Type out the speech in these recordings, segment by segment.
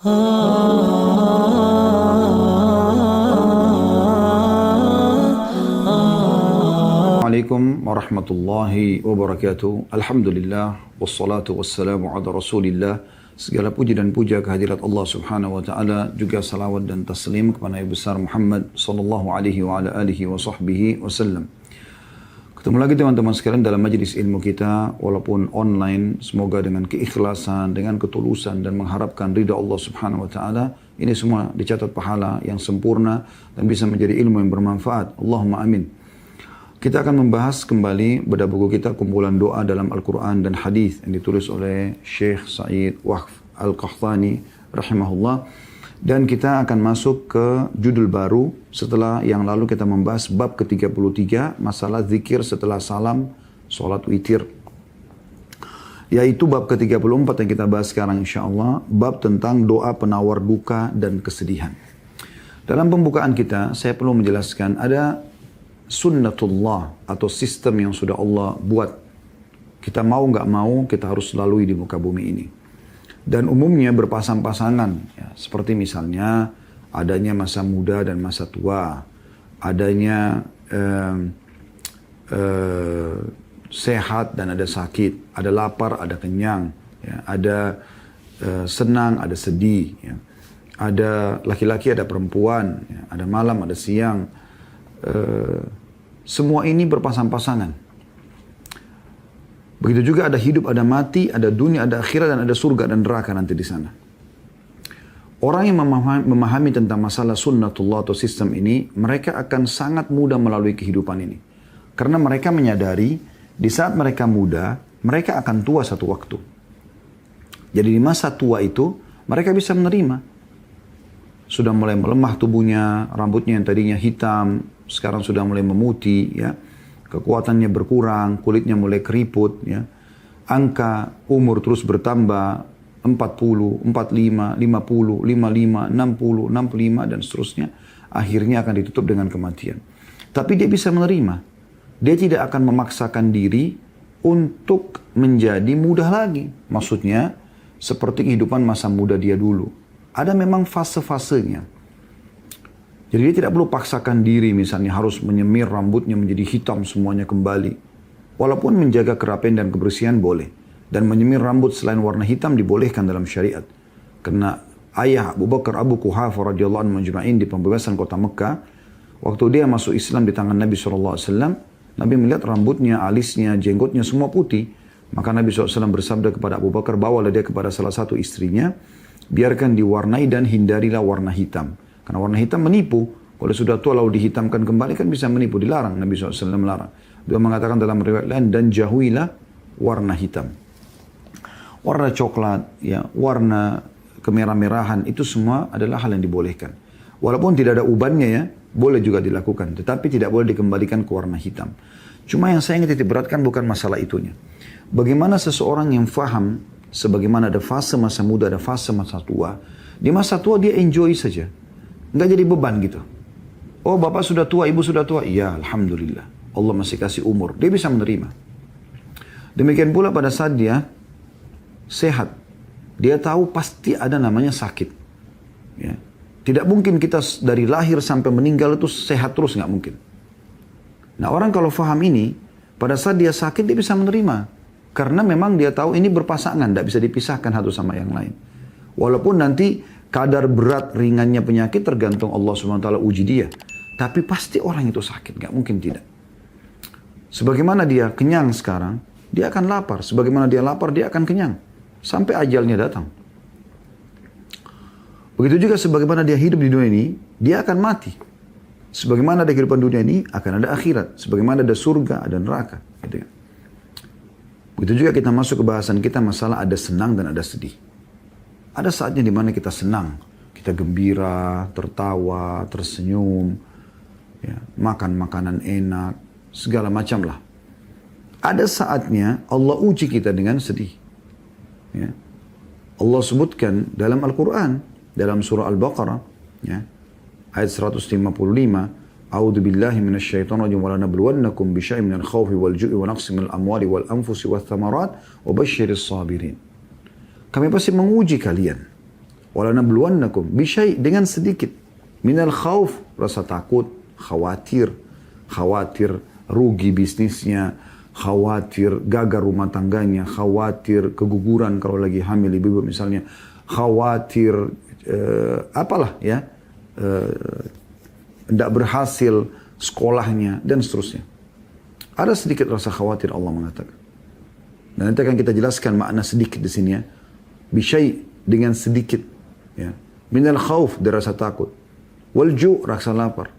Assalamualaikum warahmatullahi wabarakatuh. Alhamdulillah wassalatu wassalamu ala Rasulillah. Segala puji dan puja kehadirat Allah Subhanahu wa taala, juga salawat dan taslim kepada Nabi besar Muhammad sallallahu alaihi wa ala alihi wa sahbihi wasallam. Ketemu lagi teman-teman sekalian dalam majelis ilmu kita, walaupun online, semoga dengan keikhlasan, dengan ketulusan dan mengharapkan ridha Allah Subhanahu wa taala, ini semua dicatat pahala yang sempurna dan bisa menjadi ilmu yang bermanfaat. Allahumma amin. Kita akan membahas kembali pada buku kita kumpulan doa dalam Al-Quran dan Hadis yang ditulis oleh Syekh Sa'id Waqf Al-Qahtani rahimahullah. Dan kita akan masuk ke judul baru setelah yang lalu kita membahas bab ke-33, masalah zikir setelah salam sholat witir. Yaitu bab ke-34 yang kita bahas sekarang insyaAllah, bab tentang doa penawar duka dan kesedihan. Dalam pembukaan kita, saya perlu menjelaskan ada sunnatullah atau sistem yang sudah Allah buat. Kita mau nggak mau, kita harus lalui di muka bumi ini. Dan umumnya berpasang-pasangan, ya, seperti misalnya adanya masa muda dan masa tua, adanya sehat dan ada sakit, ada lapar, ada kenyang, ya, ada senang, ada sedih, ya. Ada laki-laki, ada perempuan, ya, ada malam, ada siang. Semua ini berpasang-pasangan. Begitu juga ada hidup, ada mati, ada dunia, ada akhirat, dan ada surga dan neraka nanti di sana. Orang yang memahami tentang masalah sunnatullah atau sistem ini, mereka akan sangat mudah melalui kehidupan ini. Karena mereka menyadari, di saat mereka muda, mereka akan tua satu waktu. Jadi di masa tua itu, mereka bisa menerima. Sudah mulai melemah tubuhnya, rambutnya yang tadinya hitam, sekarang sudah mulai memutih, ya. Kekuatannya berkurang, kulitnya mulai keriput, ya. Angka umur terus bertambah, 40, 45, 50, 55, 60, 65, dan seterusnya. Akhirnya akan ditutup dengan kematian. Tapi dia bisa menerima. Dia tidak akan memaksakan diri untuk menjadi mudah lagi. Maksudnya, seperti kehidupan masa muda dia dulu. Ada memang fase-fasenya. Jadi dia tidak perlu paksakan diri misalnya harus menyemir rambutnya menjadi hitam semuanya kembali. Walaupun menjaga kerapian dan kebersihan boleh. Dan menyemir rambut selain warna hitam dibolehkan dalam syariat. Karena ayah Abu Bakar Abu Quhafah radhiyallahu anhu majma'in di pembebasan kota Mekah, waktu dia masuk Islam di tangan Nabi SAW, Nabi melihat rambutnya, alisnya, jenggotnya semua putih. Maka Nabi SAW bersabda kepada Abu Bakar, bawalah dia kepada salah satu istrinya, biarkan diwarnai dan hindarilah warna hitam. Karena warna hitam menipu. Kalau sudah tua lalu dihitamkan kembali kan bisa menipu. Dilarang. Nabi SAW melarang. Beliau mengatakan dalam riwayat lain, dan jauhilah warna hitam. Warna coklat, ya, warna kemerah-merahan, itu semua adalah hal yang dibolehkan. Walaupun tidak ada ubannya, ya, boleh juga dilakukan. Tetapi tidak boleh dikembalikan ke warna hitam. Cuma yang saya ingin titik beratkan bukan masalah itunya. Bagaimana seseorang yang faham, sebagaimana ada fase masa muda, ada fase masa tua. Di masa tua dia enjoy saja. Nggak jadi beban gitu. Oh, bapak sudah tua, ibu sudah tua. Iya, alhamdulillah. Allah masih kasih umur. Dia bisa menerima. Demikian pula pada saat dia sehat. Dia tahu pasti ada namanya sakit. Ya. Tidak mungkin kita dari lahir sampai meninggal itu sehat terus, nggak mungkin. Nah, orang kalau faham ini, pada saat dia sakit dia bisa menerima. Karena memang dia tahu ini berpasangan, tidak bisa dipisahkan satu sama yang lain. Walaupun nanti kadar berat ringannya penyakit tergantung Allah SWT uji dia. Tapi pasti orang itu sakit, gak mungkin tidak. Sebagaimana dia kenyang sekarang, dia akan lapar. Sebagaimana dia lapar, dia akan kenyang. Sampai ajalnya datang. Begitu juga sebagaimana dia hidup di dunia ini, dia akan mati. Sebagaimana ada kehidupan dunia ini, akan ada akhirat. Sebagaimana ada surga, ada neraka. Gitu. Begitu juga kita masuk ke bahasan kita masalah ada senang dan ada sedih. Ada saatnya di mana kita senang, kita gembira, tertawa, tersenyum, ya, makan makanan enak, segala macam lah. Ada saatnya Allah uji kita dengan sedih. Ya. Allah sebutkan dalam Al-Quran, dalam surah Al-Baqarah, ya, ayat 155, A'udzu billahi minasyaitonir rajim wa lanabluwannakum bisyai'in minal khaufi wal ju'i wa naqsin minal amwali wal anfusi wath thamarat wa basyiris sabirin. Kami pasti menguji kalian Walanabluwannakum bisyai, dengan sedikit. Minal khauf, rasa takut, khawatir rugi bisnisnya, khawatir gagal rumah tangganya, khawatir keguguran kalau lagi hamil ibu misalnya, khawatir apalah ya, tidak berhasil sekolahnya dan seterusnya. Ada sedikit rasa khawatir, Allah mengatakan. Dan nanti akan kita jelaskan makna sedikit di sini ya. Bisyai, dengan sedikit. Ya. Minal khauf, dari rasa takut. Wal ju', rasa lapar.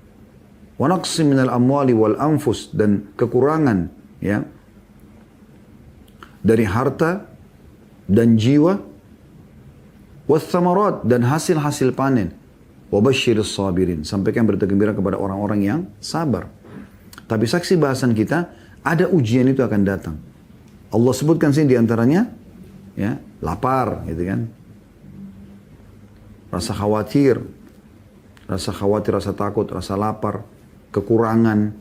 Wa naqsi minal amwali wal anfus, dan kekurangan ya, dari harta dan jiwa. Was thamarat, dan hasil-hasil panen. Wa basyiris sabirin, sampaikan berita gembira kepada orang-orang yang sabar. Tapi saksi bahasan kita, ada ujian itu akan datang. Allah sebutkan sini diantaranya, ya, lapar, gitu kan. Rasa khawatir, rasa takut, rasa lapar, kekurangan,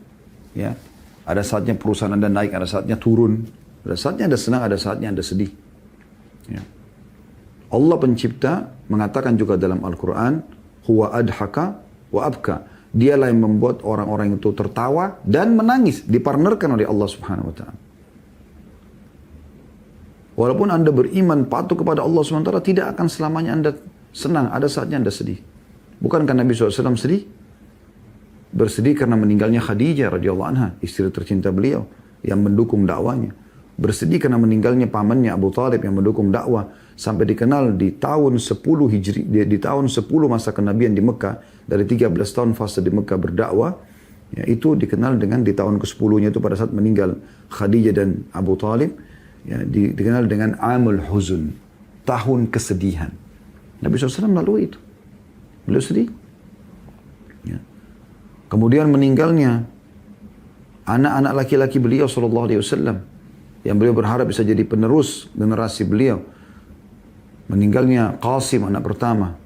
ya. Ada saatnya perusahaan Anda naik, ada saatnya turun. Ada saatnya Anda senang, ada saatnya Anda sedih. Ya. Allah pencipta mengatakan juga dalam Al-Quran, huwa adhaka wa abka. Dialah yang membuat orang-orang itu tertawa dan menangis, dipartnerkan oleh Allah Subhanahu wa taala. Walaupun Anda beriman, patuh kepada Allah SWT, tidak akan selamanya Anda senang. Ada saatnya Anda sedih. Bukankah Nabi SAW sedih? Bersedih karena meninggalnya Khadijah radhiyallahu anha, istri tercinta beliau, yang mendukung dakwanya. Bersedih karena meninggalnya pamannya Abu Talib yang mendukung dakwah. Sampai dikenal di tahun 10 Hijri, di tahun 10 masa kenabian di Mekah, dari 13 tahun fase di Mekah berdakwah, ya, itu dikenal dengan di tahun ke-10-nya itu pada saat meninggal Khadijah dan Abu Talib. Ya, dikenal dengan Amul Huzun, tahun kesedihan. Nabi SAW melalui itu. Beliau sedih. Ya. Kemudian meninggalnya anak-anak laki-laki beliau SAW, yang beliau berharap bisa jadi penerus generasi beliau. Meninggalnya Qasim, anak pertama.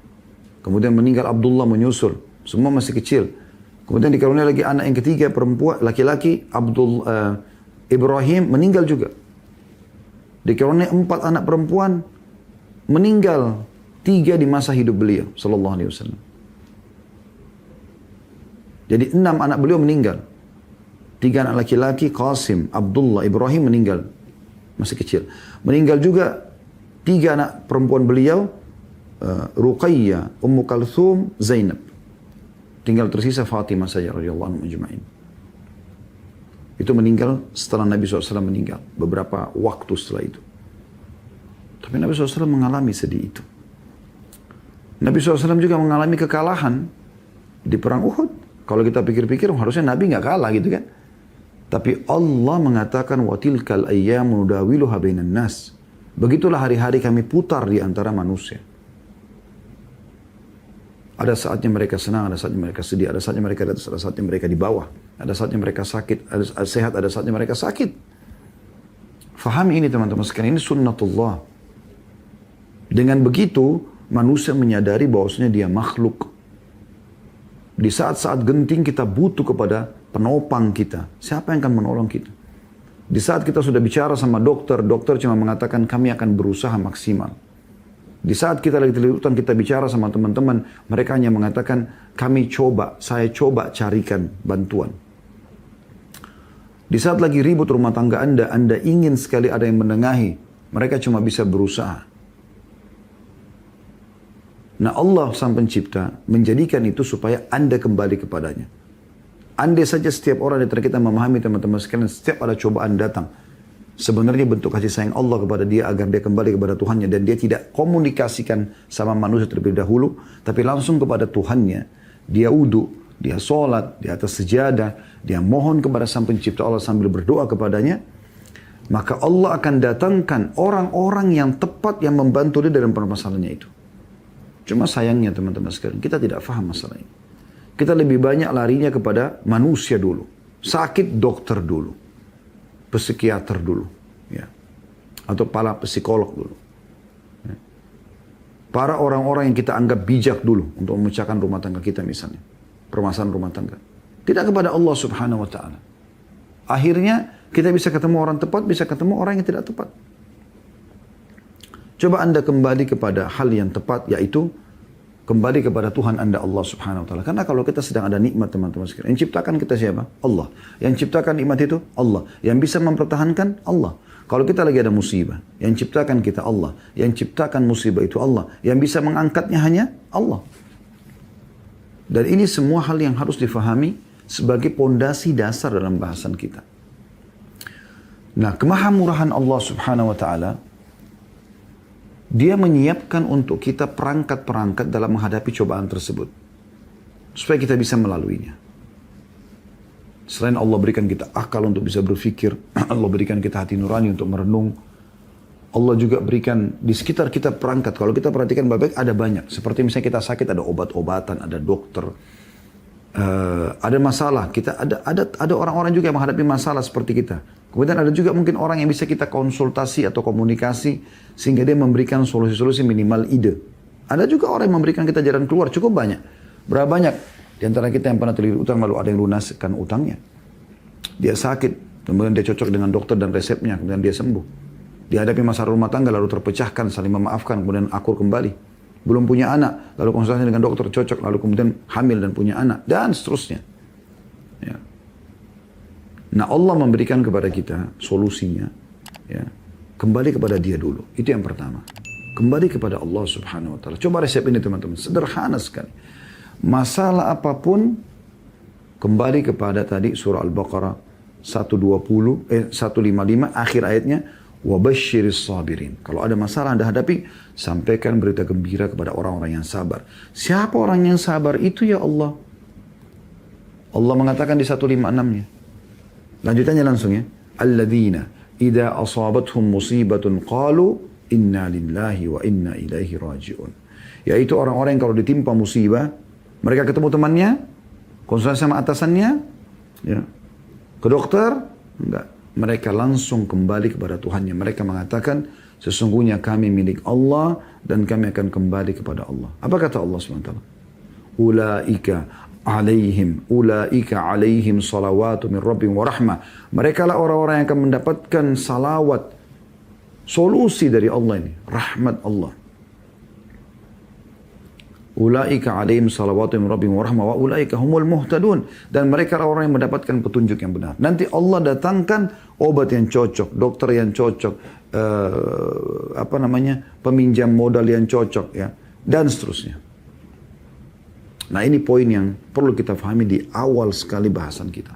Kemudian meninggal Abdullah menyusul. Semua masih kecil. Kemudian dikaruniai lagi anak yang ketiga, perempuan, laki-laki, Ibrahim, meninggal juga. Dikaruniai 4 anak perempuan, meninggal 3 di masa hidup beliau sallallahu alaihi wasallam. Jadi 6 anak beliau meninggal. 3 anak laki-laki, Qasim, Abdullah, Ibrahim meninggal masih kecil. Meninggal juga 3 anak perempuan beliau, Ruqayyah, Ummu Kalthum, Zainab. Tinggal tersisa Fatimah saja radhiyallahu anhum ajma'in. Itu meninggal setelah Nabi SAW meninggal. Beberapa waktu setelah itu. Tapi Nabi SAW mengalami sedih itu. Nabi SAW juga mengalami kekalahan di perang Uhud. Kalau kita pikir-pikir harusnya Nabi nggak kalah gitu kan. Tapi Allah mengatakan watilkal ayyamu nudawiluha bainan nas. Begitulah hari-hari kami putar di antara manusia. Ada saatnya mereka senang, ada saatnya mereka sedih, ada saatnya mereka di atas, ada saatnya mereka di bawah. Ada saatnya mereka sakit, ada sehat, ada saatnya mereka sakit. Fahami ini teman-teman sekalian, ini sunnatullah. Dengan begitu, manusia menyadari bahwasanya dia makhluk. Di saat-saat genting kita butuh kepada penopang kita. Siapa yang akan menolong kita? Di saat kita sudah bicara sama dokter, dokter cuma mengatakan kami akan berusaha maksimal. Di saat kita lagi terlirutan, kita bicara sama teman-teman, mereka hanya mengatakan, saya coba carikan bantuan. Di saat lagi ribut rumah tangga Anda ingin sekali ada yang menengahi, mereka cuma bisa berusaha. Nah Allah sang pencipta menjadikan itu supaya Anda kembali kepadanya. Andai saja setiap orang di antara kita memahami teman-teman sekalian, setiap ada cobaan datang, sebenarnya bentuk kasih sayang Allah kepada dia agar dia kembali kepada Tuhannya dan dia tidak komunikasikan sama manusia terlebih dahulu, tapi langsung kepada Tuhannya. Dia wudu, dia sholat, di atas sejadah, dia mohon kepada sang pencipta Allah sambil berdoa kepadanya, maka Allah akan datangkan orang-orang yang tepat yang membantu dia dalam permasalahannya itu. Cuma sayangnya teman-teman sekalian, kita tidak faham masalah ini. Kita lebih banyak larinya kepada manusia dulu. Sakit dokter dulu. Psikiater dulu. Ya. Atau para psikolog dulu. Ya. Para orang-orang yang kita anggap bijak dulu untuk memecahkan rumah tangga kita misalnya. Permasalahan rumah tangga. Tidak kepada Allah Subhanahu wa ta'ala. Akhirnya kita bisa ketemu orang tepat, bisa ketemu orang yang tidak tepat. Coba Anda kembali kepada hal yang tepat, yaitu kembali kepada Tuhan Anda, Allah Subhanahu wa Ta'ala. Karena kalau kita sedang ada nikmat, teman-teman sekalian, yang ciptakan kita siapa? Allah. Yang ciptakan nikmat itu Allah. Yang bisa mempertahankan Allah. Kalau kita lagi ada musibah, yang ciptakan kita Allah. Yang ciptakan musibah itu Allah. Yang bisa mengangkatnya hanya Allah. Dan ini semua hal yang harus difahami sebagai pondasi dasar dalam bahasan kita. Nah, kemahamurahan Allah Subhanahu wa Ta'ala, Dia menyiapkan untuk kita perangkat-perangkat dalam menghadapi cobaan tersebut. Supaya kita bisa melaluinya. Selain Allah berikan kita akal untuk bisa berpikir, Allah berikan kita hati nurani untuk merenung, Allah juga berikan di sekitar kita perangkat. Kalau kita perhatikan baik-baik, ada banyak. Seperti misalnya kita sakit, ada obat-obatan, ada dokter, ada masalah. Ada orang-orang juga yang menghadapi masalah seperti kita. Kemudian ada juga mungkin orang yang bisa kita konsultasi atau komunikasi sehingga dia memberikan solusi-solusi minimal ide. Ada juga orang yang memberikan kita jalan keluar, cukup banyak. Berapa banyak di antara kita yang pernah terlilit utang lalu ada yang lunaskan utangnya. Dia sakit, kemudian dia cocok dengan dokter dan resepnya, kemudian dia sembuh. Dihadapi masalah rumah tangga lalu terpecahkan, saling memaafkan, kemudian akur kembali. Belum punya anak, lalu konsultasi dengan dokter cocok, lalu kemudian hamil dan punya anak, dan seterusnya. Ya. Nah, Allah memberikan kepada kita solusinya, ya, kembali kepada Dia dulu. Itu yang pertama. Kembali kepada Allah Subhanahu wa Ta'ala. Coba resep ini teman-teman, sederhana sekali. Masalah apapun, kembali kepada tadi surah Al-Baqarah 155, akhir ayatnya, wabashiris sabirin. Kalau ada masalah Anda hadapi, sampaikan berita gembira kepada orang-orang yang sabar. Siapa orang yang sabar itu ya Allah? Allah mengatakan di 156-nya. Lanjutannya langsung ya. Alladzina idza asabathum musibatun qalu inna lillahi wa inna ilaihi raji'un. Yaitu orang-orang yang kalau ditimpa musibah, mereka ketemu temannya, konsultasi sama atasannya, ya, ke dokter, enggak. Mereka langsung kembali kepada Tuhannya. Mereka mengatakan, sesungguhnya kami milik Allah dan kami akan kembali kepada Allah. Apa kata Allah SWT? Ulaika alaihim salawatu min rabbihim wa rahmah. Mereka lah orang-orang yang akan mendapatkan salawat, solusi dari Allah ini, rahmat Allah. Ulaika alaihim salawatu min rabbihim wa rahmah wa ulaika humul muhtadun. Dan mereka lah orang yang mendapatkan petunjuk yang benar. Nanti Allah datangkan obat yang cocok, dokter yang cocok, peminjam modal yang cocok, ya, dan seterusnya. Nah, ini poin yang perlu kita pahami di awal sekali bahasan kita.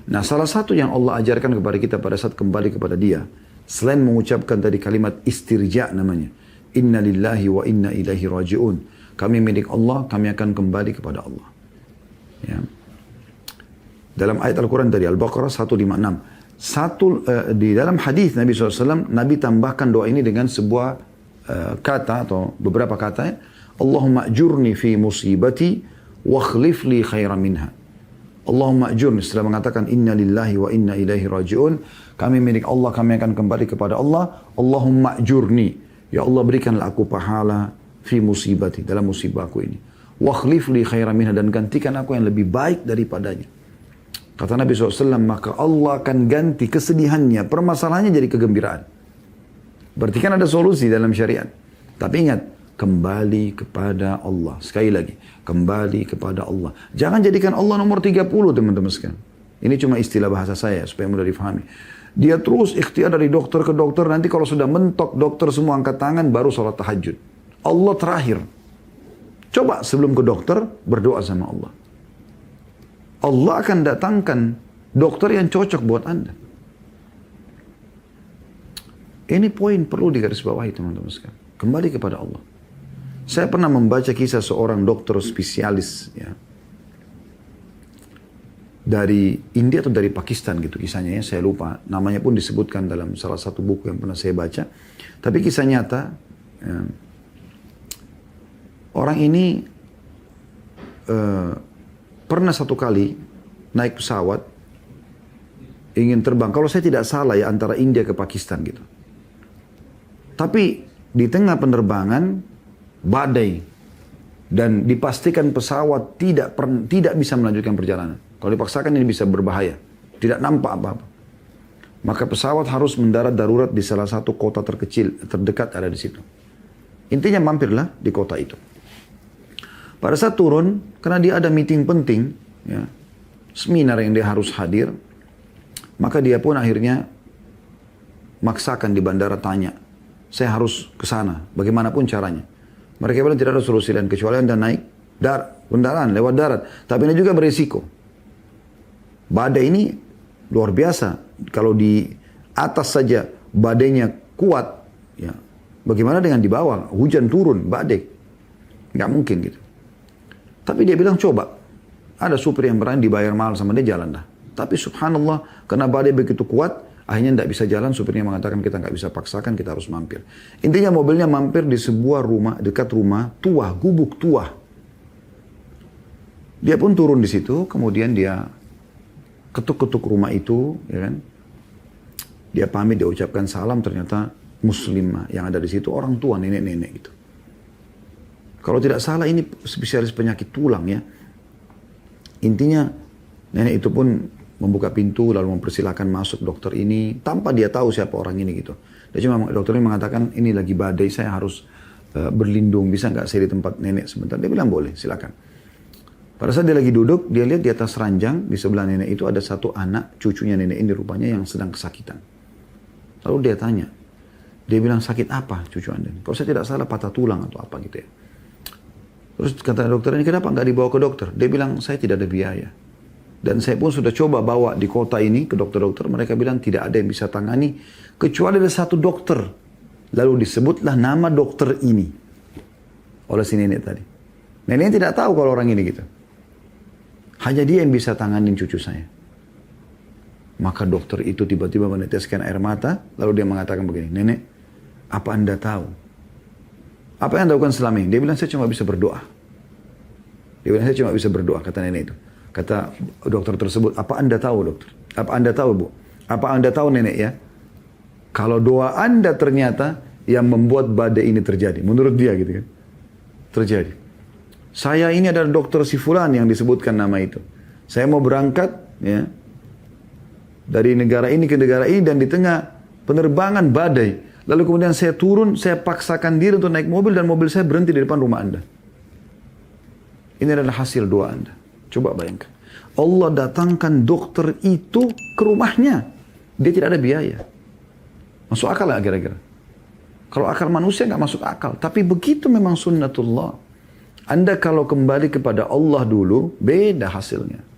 Nah, salah satu yang Allah ajarkan kepada kita pada saat kembali kepada Dia, selain mengucapkan tadi kalimat istirja namanya, inna lillahi wa inna ilaihi raji'un. Kami milik Allah, kami akan kembali kepada Allah. Ya. Dalam ayat Al-Quran tadi, Al-Baqarah 156. Di dalam hadis Nabi SAW, Nabi tambahkan doa ini dengan sebuah kata atau beberapa kata, ya. Allahumma ajurni fi musibati wa khlif li khairan minha. Allahumma ajurni, setelah mengatakan inna lillahi wa inna ilaihi raji'un, kami milik Allah, kami akan kembali kepada Allah. Allahumma ajurni, ya Allah berikanlah aku pahala fi musibati, dalam musibahku ini. Wa khlif li khairan minha, dan gantikan aku yang lebih baik daripadanya. Kata Nabi SAW, maka Allah akan ganti kesedihannya, permasalahannya jadi kegembiraan. Berarti kan ada solusi dalam syariat. Tapi ingat, kembali kepada Allah. Sekali lagi, kembali kepada Allah. Jangan jadikan Allah nomor 30, teman-teman sekalian. Ini cuma istilah bahasa saya supaya mudah difahami. Dia terus ikhtiar dari dokter ke dokter, nanti kalau sudah mentok dokter semua angkat tangan, baru sholat tahajud. Allah terakhir. Coba sebelum ke dokter, berdoa sama Allah. Allah akan datangkan dokter yang cocok buat Anda. Ini poin perlu digarisbawahi, teman-teman sekalian. Kembali kepada Allah. Saya pernah membaca kisah seorang dokter spesialis, ya, dari India atau dari Pakistan gitu kisahnya, ya, saya lupa. Namanya pun disebutkan dalam salah satu buku yang pernah saya baca. Tapi kisah nyata, ya, orang ini pernah satu kali naik pesawat, ingin terbang, kalau saya tidak salah ya, antara India ke Pakistan gitu. Tapi di tengah penerbangan, badai, dan dipastikan pesawat tidak bisa melanjutkan perjalanan. Kalau dipaksakan ini bisa berbahaya, tidak nampak apa-apa. Maka pesawat harus mendarat darurat di salah satu kota terdekat ada di situ. Intinya mampirlah di kota itu. Pada saat turun, karena dia ada meeting penting, ya, seminar yang dia harus hadir, maka dia pun akhirnya maksakan di bandara tanya, saya harus ke sana, bagaimanapun caranya. Mereka bilang tidak ada solusi lain kecuali Anda naik kendaraan lewat darat. Tapi ini juga berisiko. Badai ini luar biasa. Kalau di atas saja badainya kuat, ya, bagaimana dengan di bawah? Hujan turun, badai. Nggak mungkin gitu. Tapi dia bilang coba. Ada supir yang berani dibayar mahal sama dia, jalan dah. Tapi subhanallah, karena badai begitu kuat, akhirnya tidak bisa jalan, supirnya mengatakan kita nggak bisa paksakan, kita harus mampir. Intinya mobilnya mampir di sebuah rumah, dekat rumah tua, gubuk tua. Dia pun turun di situ, kemudian dia ketuk-ketuk rumah itu, ya kan? Dia pamit, dia ucapkan salam, ternyata muslimah yang ada di situ orang tua, nenek-nenek gitu. Kalau tidak salah ini spesialis penyakit tulang ya. Intinya nenek itu pun membuka pintu lalu mempersilahkan masuk dokter ini tanpa dia tahu siapa orang ini gitu. Dia cuma dokter ini mengatakan ini lagi badai, saya harus berlindung, bisa nggak saya di tempat nenek sebentar? Dia bilang boleh, silakan. Pada saat dia lagi duduk, dia lihat di atas ranjang di sebelah nenek itu ada satu anak cucunya nenek ini rupanya yang sedang kesakitan. Lalu dia tanya, dia bilang sakit apa cucu anda? Kalau saya tidak salah patah tulang atau apa gitu ya. Terus kata dokter ini kenapa nggak dibawa ke dokter? Dia bilang saya tidak ada biaya. Dan saya pun sudah coba bawa di kota ini ke dokter-dokter. Mereka bilang tidak ada yang bisa tangani. Kecuali ada satu dokter. Lalu disebutlah nama dokter ini. Oleh si nenek tadi. Nenek tidak tahu kalau orang ini gitu. Hanya dia yang bisa tanganin cucu saya. Maka dokter itu tiba-tiba meneteskan air mata. Lalu dia mengatakan begini. Nenek, apa anda tahu? Apa yang anda lakukan selama ini? Dia bilang saya cuma bisa berdoa. Dia bilang saya cuma bisa berdoa, kata nenek itu. Kata dokter tersebut, apa anda tahu dokter? Apa anda tahu bu? Apa anda tahu nenek ya? Kalau doa anda ternyata yang membuat badai ini terjadi. Menurut dia gitu kan. Terjadi. Saya ini adalah dokter si fulan yang disebutkan nama itu. Saya mau berangkat ya, dari negara ini ke negara ini dan di tengah penerbangan badai. Lalu kemudian saya turun, saya paksakan diri untuk naik mobil dan mobil saya berhenti di depan rumah anda. Ini adalah hasil doa anda. Coba bayangkan. Allah datangkan dokter itu ke rumahnya. Dia tidak ada biaya. Masuk akal nggak kira-kira? Kalau akal manusia nggak masuk akal. Tapi begitu memang sunnatullah. Anda kalau kembali kepada Allah dulu, beda hasilnya.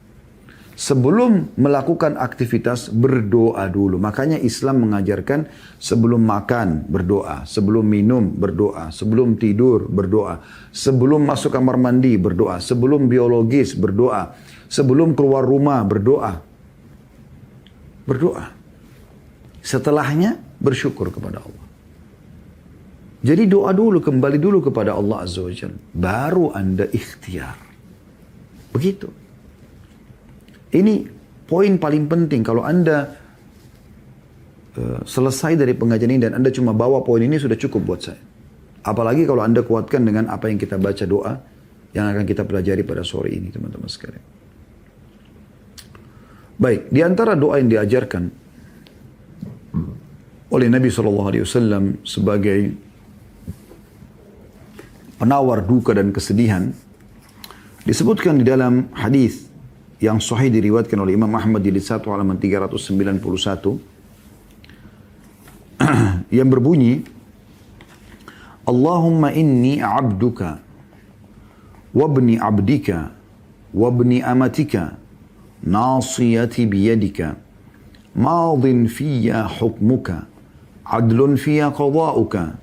Sebelum melakukan aktivitas, berdoa dulu. Makanya Islam mengajarkan sebelum makan, berdoa. Sebelum minum, berdoa. Sebelum tidur, berdoa. Sebelum masuk kamar mandi, berdoa. Sebelum biologis, berdoa. Sebelum keluar rumah, berdoa. Berdoa. Setelahnya, bersyukur kepada Allah. Jadi doa dulu, kembali dulu kepada Allah Azza wa Jalla. Baru anda ikhtiar. Begitu. Ini poin paling penting. Kalau anda selesai dari pengajian ini dan anda cuma bawa poin ini sudah cukup buat saya. Apalagi kalau anda kuatkan dengan apa yang kita baca doa yang akan kita pelajari pada sore ini teman-teman sekalian. Baik, di antara doa yang diajarkan oleh Nabi SAW sebagai penawar duka dan kesedihan disebutkan di dalam hadis yang sahih diriwayatkan oleh Imam Ahmad jilid 1 halaman 391 yang berbunyi Allahumma inni abduka wabni abdika wabni amatika nasiyati biyadika madin fiyya hukmuka adlun fiyya qada'uka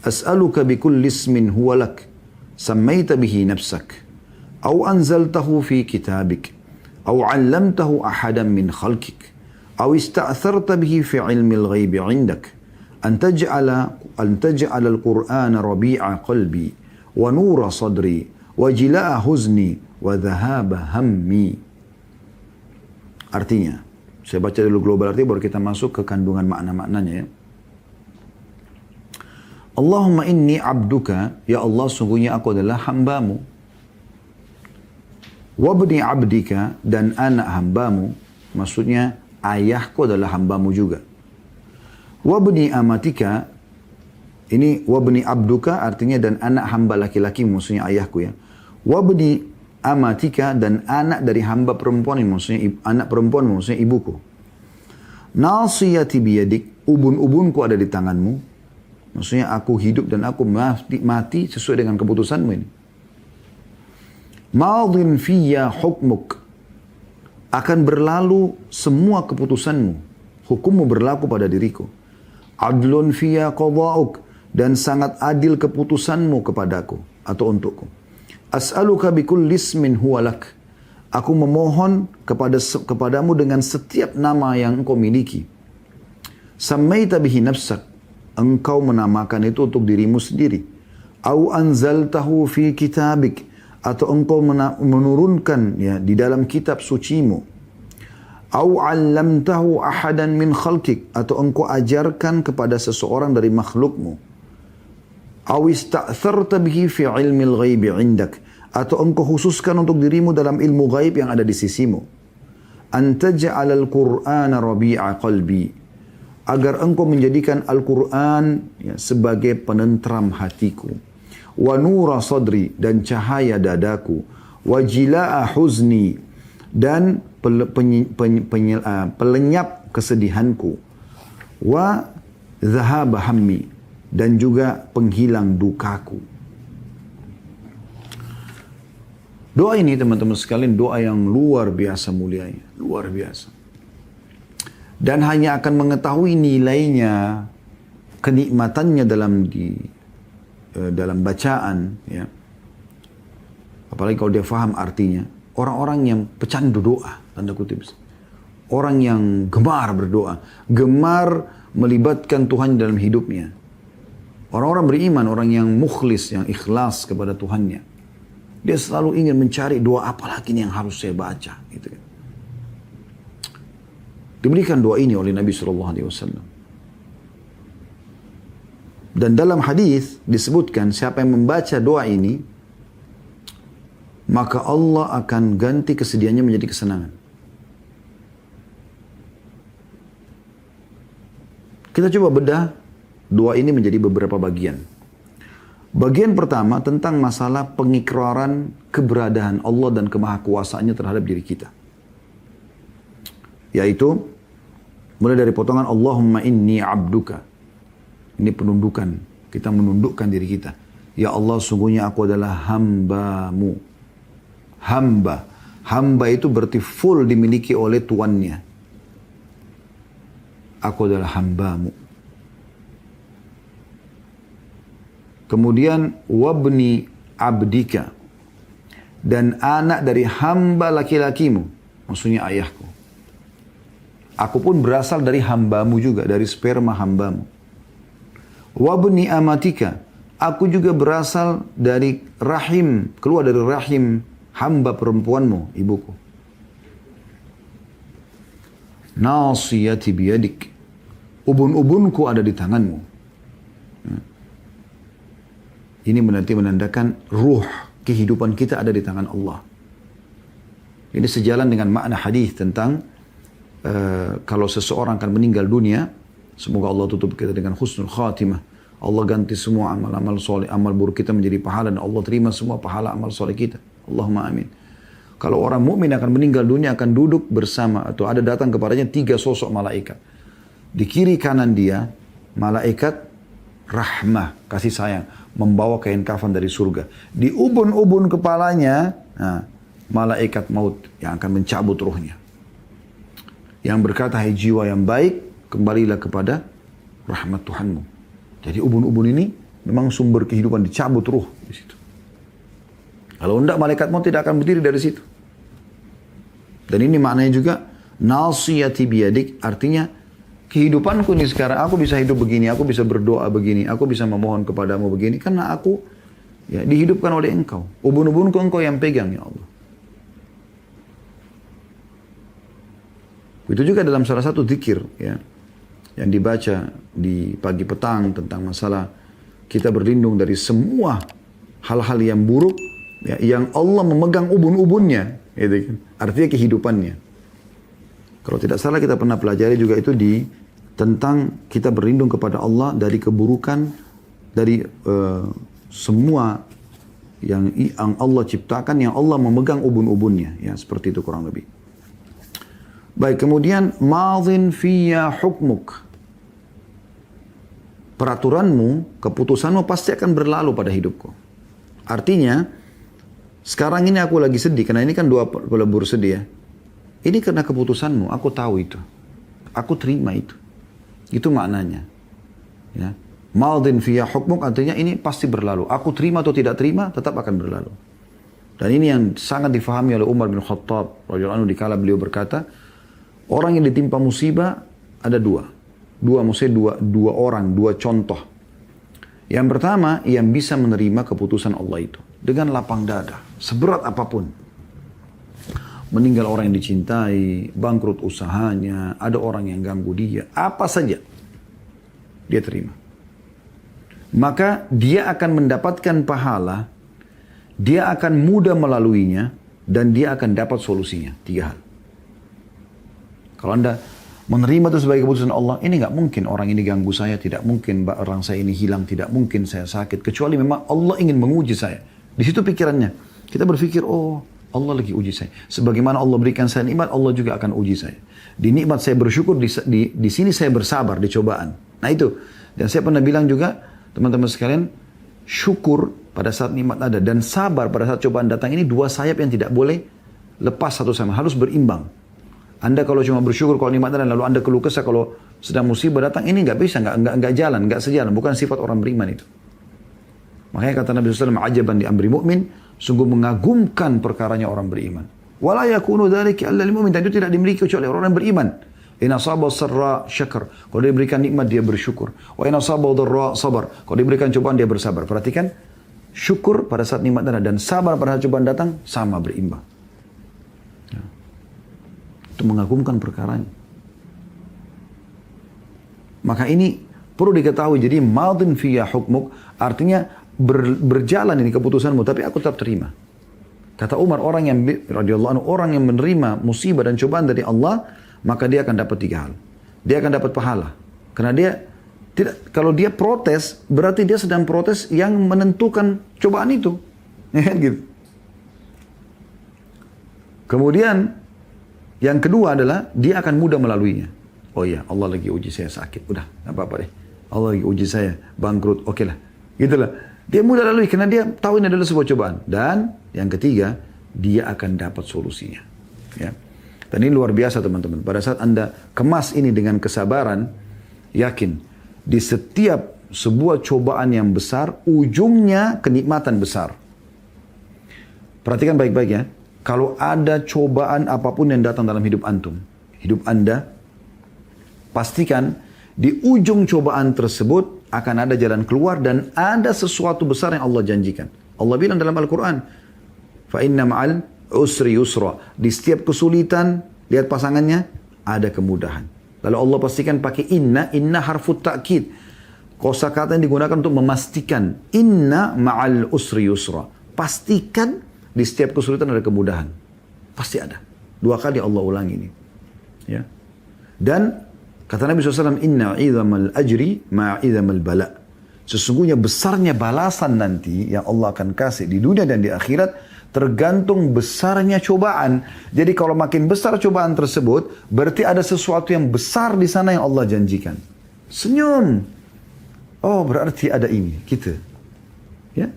as'aluka bikulli ismin huwa lak sammayta bihi nafsak أو أنزلته في كتابك أو علمته أحدا من خلقك أو استأثرت به في علم الغيب عندك أن تجعل القرآن ربيع قلبي ونور صدري وجلاء حزني وذهاب همي. Artinya, saya baca dulu global arti baru kita masuk ke kandungan makna-maknanya ya. Allahumma inni abduka, ya Allah sungguhnya aku adalah hambamu. Wabni abdika, dan anak hambamu, maksudnya ayahku adalah hambamu juga. Wabni amatika, ini wabni abduka artinya dan anak hamba laki-laki, maksudnya ayahku ya. Wabni amatika dan anak dari hamba perempuan, maksudnya anak perempuan, maksudnya ibuku. Nasiyati biyadik, ubun-ubunku ada di tanganmu. Maksudnya aku hidup dan aku mati sesuai dengan keputusanmu ini. Madin fiyya hukmuk, akan berlalu semua keputusanmu. Hukummu berlaku pada diriku. Adlun fiyya qada'uk, dan sangat adil keputusanmu kepadaku atau untukku. As'aluka bikulli ismin huwa lak, aku memohon kepadamu dengan setiap nama yang engkau miliki. Sammaita bihi nafsak, engkau menamakan itu untuk dirimu sendiri. Au anzaltahu fi kitabik, atau engkau menurunkan ya di dalam kitab sucimu. Au 'allamtahu ahadan min khalqik, atau engkau ajarkan kepada seseorang dari makhlukmu. Au ista'tharta bihi fi 'ilmil ghaibi 'indak, atau engkau khususkan untuk dirimu dalam ilmu ghaib yang ada di sisimu. An taj'alal Qur'ana rabi'a qalbi, agar engkau menjadikan Al-Qur'an ya, sebagai penentram hatiku. Wa nura sadri, dan cahaya dadaku. Wa jila'a huzni, dan pelenyap kesedihanku. Wa dhahaba hammi, dan juga penghilang dukaku. Doa ini teman-teman sekalian, doa yang luar biasa mulianya, luar biasa. Dan hanya akan mengetahui nilainya, kenikmatannya dalam bacaan, ya. Apalagi kalau dia faham artinya. Orang-orang yang pecandu doa, tanda kutip. Orang yang gemar berdoa, gemar melibatkan Tuhan dalam hidupnya. Orang-orang beriman, orang yang mukhlis, yang ikhlas kepada Tuhannya. Dia selalu ingin mencari doa apa lagi yang harus saya baca. Gitu. Diberikan doa ini oleh Nabi SAW. Dan dalam hadis disebutkan siapa yang membaca doa ini, maka Allah akan ganti kesedihannya menjadi kesenangan. Kita coba bedah doa ini menjadi beberapa bagian. Bagian pertama tentang masalah pengikraran keberadaan Allah dan kemahakuasaannya terhadap diri kita. Yaitu, mulai dari potongan Allahumma inni abduka. Ini penundukan. Kita menundukkan diri kita. Ya Allah, sungguhnya aku adalah hambamu. Hamba. Hamba itu berarti full dimiliki oleh tuannya. Aku adalah hambamu. Kemudian wabni abdika, dan anak dari hamba laki-lakimu, maksudnya ayahku. Aku pun berasal dari hambamu juga, dari sperma hambamu. Wabni amatika, aku juga berasal dari rahim, keluar dari rahim hamba perempuanmu, ibuku. Nasiyati biyadik, ubun-ubunku ada di tanganmu. Ini berarti menandakan ruh kehidupan kita ada di tangan Allah. Ini sejalan dengan makna hadis tentang kalau seseorang akan meninggal dunia, semoga Allah tutup kita dengan husnul khatimah. Allah ganti semua amal-amal soleh, amal buruk kita menjadi pahala, dan Allah terima semua pahala amal soleh kita. Allahumma amin. Kalau orang mukmin akan meninggal dunia, akan duduk bersama atau ada datang kepadanya 3 sosok malaikat. Di kiri kanan dia, malaikat rahmah, kasih sayang, membawa kain kafan dari surga. Di ubun-ubun kepalanya, malaikat maut yang akan mencabut ruhnya. Yang berkata, hai jiwa yang baik, kembalilah kepada rahmat Tuhanmu. Jadi ubun-ubun ini memang sumber kehidupan, dicabut ruh di situ. Kalau tidak, malaikat maut tidak akan berdiri dari situ. Dan ini maknanya juga, nasiyati biyadik, artinya kehidupanku ini sekarang, aku bisa hidup begini, aku bisa berdoa begini, aku bisa memohon kepadamu begini, karena aku ya, dihidupkan oleh engkau. Ubun-ubunku engkau yang pegang, ya Allah. Itu juga dalam salah satu zikir ya, yang dibaca di pagi petang tentang masalah kita berlindung dari semua hal-hal yang buruk, ya, yang Allah memegang ubun-ubunnya, gitu kan. Artinya kehidupannya. Kalau tidak salah kita pernah pelajari juga itu tentang kita berlindung kepada Allah dari keburukan, dari semua yang Allah ciptakan, yang Allah memegang ubun-ubunnya. Ya, seperti itu kurang lebih. Baik, kemudian madhin fiyya hukmuk. Peraturanmu, keputusanmu pasti akan berlalu pada hidupku. Artinya, sekarang ini aku lagi sedih, karena ini kan dua pelebur sedih ya. Ini karena keputusanmu, aku tahu itu. Aku terima itu. Itu maknanya. Ya. Madhin fiyya hukmuk artinya ini pasti berlalu. Aku terima atau tidak terima, tetap akan berlalu. Dan ini yang sangat difahami oleh Umar bin Khattab radhiyallahu anhu dikala beliau berkata, orang yang ditimpa musibah ada dua. Dua orang, dua contoh. Yang pertama, yang bisa menerima keputusan Allah itu. Dengan lapang dada, seberat apapun. Meninggal orang yang dicintai, bangkrut usahanya, ada orang yang ganggu dia, apa saja. Dia terima. Maka dia akan mendapatkan pahala, dia akan mudah melaluinya, dan dia akan dapat solusinya. 3 hal. Kalau Anda menerima itu sebagai keputusan Allah, ini nggak mungkin orang ini ganggu saya, tidak mungkin orang saya ini hilang, tidak mungkin saya sakit, kecuali memang Allah ingin menguji saya. Di situ pikirannya. Kita berpikir, oh Allah lagi uji saya. Sebagaimana Allah berikan saya nikmat, Allah juga akan uji saya. Di nikmat saya bersyukur, di sini saya bersabar, di cobaan. Nah itu. Dan saya pernah bilang juga, teman-teman sekalian, syukur pada saat nikmat ada dan sabar pada saat cobaan datang ini 2 sayap yang tidak boleh lepas satu sama, harus berimbang. Anda kalau cuma bersyukur kalau nikmat datang, lalu Anda keluh kesah kalau sedang musibah datang, ini nggak bisa, nggak jalan, nggak sejalan. Bukan sifat orang beriman itu. Makanya kata Nabi SAW, ajaban di amri mu'min, sungguh mengagumkan perkaranya orang beriman. Wala yakunu dzalika illa lil mu'min, dan itu tidak dimiliki kecuali orang yang beriman. In asaba sarra syakar, kalau dia berikan nikmat dia bersyukur. Wa in asaba dharra sabar, kalau diberikan cobaan dia bersabar. Perhatikan, syukur pada saat nikmat datang dan sabar pada saat cobaan datang sama berimbang. Itu mengagumkan perkaranya. Maka ini perlu diketahui. Jadi madhin fiyya hukmuk artinya berjalan ini keputusanmu, tapi aku tetap terima. Kata Umar, orang yang radhiyallahu anhu, orang yang menerima musibah dan cobaan dari Allah, maka dia akan dapat 3 hal. Dia akan dapat pahala. Karena dia tidak, kalau dia protes, berarti dia sedang protes yang menentukan cobaan itu. Gitu. Kemudian yang kedua adalah dia akan mudah melaluinya. Oh iya, Allah lagi uji saya sakit. Udah, gak apa-apa deh. Allah lagi uji saya bangkrut. Oke lah. Gitulah. Dia mudah lalui karena dia tahu ini adalah sebuah cobaan. Dan yang ketiga, dia akan dapat solusinya. Ya. Dan ini luar biasa teman-teman. Pada saat Anda kemas ini dengan kesabaran, yakin di setiap sebuah cobaan yang besar, ujungnya kenikmatan besar. Perhatikan baik-baik ya. Kalau ada cobaan apapun yang datang dalam hidup antum, hidup Anda, pastikan di ujung cobaan tersebut akan ada jalan keluar dan ada sesuatu besar yang Allah janjikan. Allah bilang dalam Al-Quran, fa inna ma'al usri yusra. Di setiap kesulitan, lihat pasangannya, ada kemudahan. Lalu Allah pastikan pakai inna harfut ta'kid. Kosakata yang digunakan untuk memastikan, inna ma'al usri yusra. Pastikan di setiap kesulitan ada kemudahan. Pasti ada. 2 kali Allah ulangi ini. Ya. Dan kata Nabi SAW, inna idhamal ajri ma'idhamal bala. Sesungguhnya besarnya balasan nanti yang Allah akan kasih di dunia dan di akhirat tergantung besarnya cobaan. Jadi kalau makin besar cobaan tersebut, berarti ada sesuatu yang besar di sana yang Allah janjikan. Senyum. Oh, berarti ada ini. Gitu. Ya.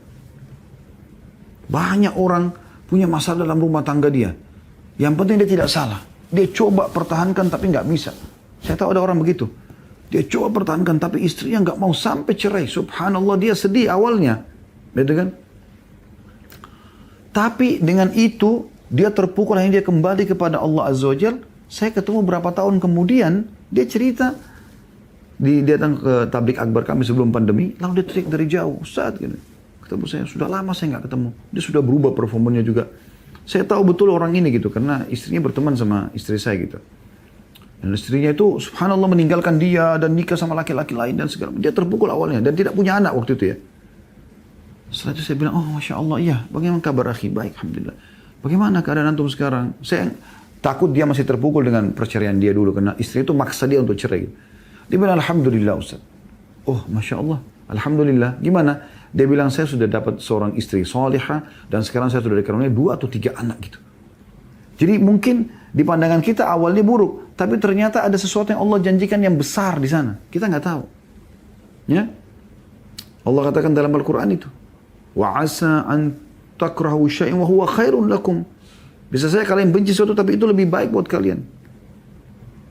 Banyak orang punya masalah dalam rumah tangga dia. Yang penting dia tidak salah. Dia coba pertahankan tapi nggak bisa. Saya tahu ada orang begitu. Dia coba pertahankan tapi istrinya nggak mau sampai cerai. Subhanallah, dia sedih awalnya. Gitu kan? Tapi dengan itu dia terpukul, akhirnya dia kembali kepada Allah Azza wa Jalla. Saya ketemu berapa tahun kemudian, dia cerita, dia datang ke tablik akbar kami sebelum pandemi, lalu dia teriak dari jauh, Ustaz, gitu. Ketemu saya, sudah lama saya nggak ketemu. Dia sudah berubah performanya juga. Saya tahu betul orang ini gitu, karena istrinya berteman sama istri saya gitu. Dan istrinya itu subhanallah meninggalkan dia dan nikah sama laki-laki lain dan segala. Dia terpukul awalnya dan tidak punya anak waktu itu ya. Setelah itu saya bilang, oh Masya Allah, iya, bagaimana kabar akhi? Baik, Alhamdulillah. Bagaimana keadaan antum sekarang? Saya Takut dia masih terpukul dengan perceraian dia dulu. Karena istri itu maksa dia untuk cerai. Dia bilang, Alhamdulillah Ustaz. Oh, Masya Allah. Alhamdulillah. Gimana? Dia bilang, saya sudah dapat seorang istri salihah. Dan sekarang saya sudah dikaruniai 2 atau 3 anak gitu. Jadi mungkin di pandangan kita awalnya buruk. Tapi ternyata ada sesuatu yang Allah janjikan yang besar di sana. Kita nggak tahu. Ya? Allah katakan dalam Al-Quran itu. Wa asa an takrahu syai'in wa huwa khairun lakum. Bisa saja kalian benci sesuatu tapi itu lebih baik buat kalian.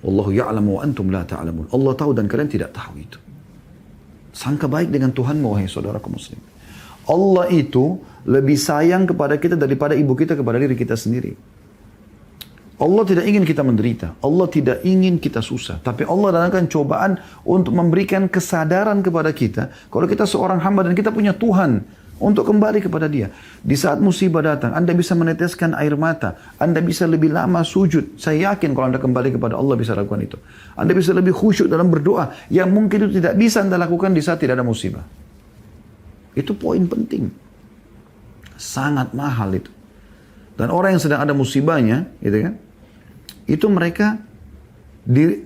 Wallahu ya'lamu wa antum la ta'lamun. Allah tahu dan kalian tidak tahu itu. Sangka baik dengan Tuhanmu wahai saudaraku muslim. Allah itu lebih sayang kepada kita daripada ibu kita kepada diri kita sendiri. Allah tidak ingin kita menderita. Allah tidak ingin kita susah. Tapi Allah datangkan cobaan untuk memberikan kesadaran kepada kita. Kalau kita seorang hamba dan kita punya Tuhan. Untuk kembali kepada dia. Di saat musibah datang, Anda bisa meneteskan air mata. Anda bisa lebih lama sujud. Saya yakin kalau Anda kembali kepada Allah bisa lakukan itu. Anda bisa lebih khusyuk dalam berdoa. Yang mungkin itu tidak bisa Anda lakukan di saat tidak ada musibah. Itu poin penting. Sangat mahal itu. Dan orang yang sedang ada musibahnya, gitu kan, itu mereka